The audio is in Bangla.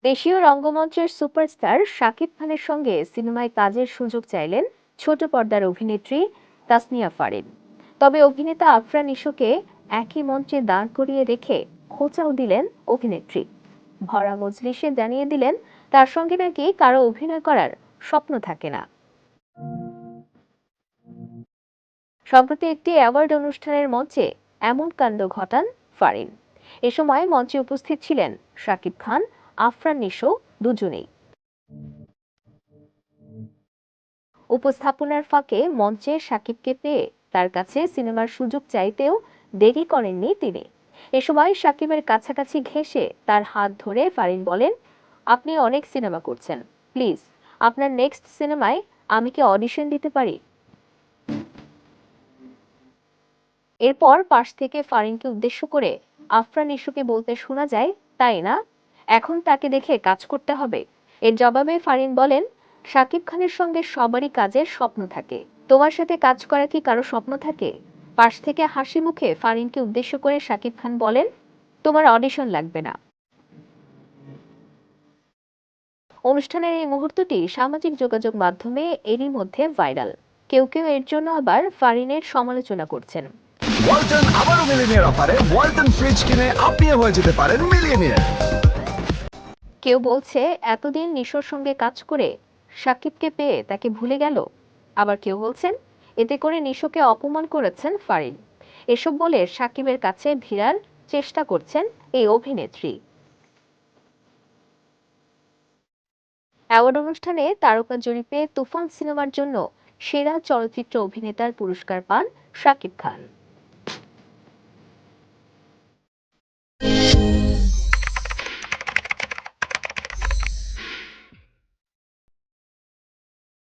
দেশীয় রঙ্গমঞ্চের সুপারস্টার শাকিব খানের সঙ্গে সিনেমায় কাজের সুযোগ চাইলেন ছোট পর্দার অভিনেত্রী তাসনিয়া ফারিন। তবে অভিনেতা আফরান নিশোকে একই মঞ্চে দাঁড় করিয়ে রেখে খোঁচাও দিলেন অভিনেত্রী। ভরা মজলিসে জানিয়ে দিলেন তার সঙ্গে নাকি কারো অভিনয় করার স্বপ্ন থাকে না। সম্প্রতি একটি অ্যাওয়ার্ড অনুষ্ঠানের মঞ্চে এমন কাণ্ড ঘটান ফারিন। এ সময় মঞ্চে উপস্থিত ছিলেন শাকিব খান, আফরান নিশো দুজনেই। উপস্থাপনার ফাঁকে মঞ্চে শাকিবকে পেয়ে তার কাছে সিনেমার সুযোগ চাইতেও দেরি করেননি তিনি। এ সময় শাকিবের কাছাকাছি ঘেঁষে তার হাত ধরে ফারিন বলেন, আপনি অনেক সিনেমা করছেন, প্লিজ আপনার নেক্সট সিনেমায় আমি কি অডিশন দিতে পারি? এরপর পাশ থেকে ফারিনকে উদ্দেশ্য করে আফরান নিশোকে বলতে শোনা যায়, তাই না, এখন তাকে দেখে কাজ করতে হবে। এর জবাবে ফারিন বলেন, শাকিব খানের সঙ্গে সবারই কাজের স্বপ্ন থাকে, তোমার সাথে কাজ করা কি কারো স্বপ্ন থাকে? পাশ থেকে হাসি মুখে ফারিনকে উদ্দেশ্য করে শাকিব খান বলেন, তোমার অডিশন লাগবে না। অনুষ্ঠানের এই মুহূর্তটি সামাজিক যোগাযোগ মাধ্যমে এরই মধ্যে ভাইরাল। কেউ কেউ এর জন্য আবার ফারিনের সমালোচনা করছেন। ওয়ালটন আবারও মিলিনিয়ার অফারে ওয়ালটন ফ্রিজ কিনে আপনিও হয়ে যেতে পারেন মিলিয়নিয়ার। কেউ বলছে এতদিন নিশোর সঙ্গে কাজ করে সাকিবকে পেয়ে তাকে ভুলে গেল। আবার কেউ বলছেন এতে করে নিশোকে অপমান করেছেন ফারিন। এসব বলে সাকিবের কাছে ভিড়ার চেষ্টা করছেন এই অভিনেত্রী। অ্যাওয়ার্ড অনুষ্ঠানে তারকা জরিপে তুফান সিনেমার জন্য সেরা চলচ্চিত্র অভিনেতার পুরস্কার পান শাকিব খান।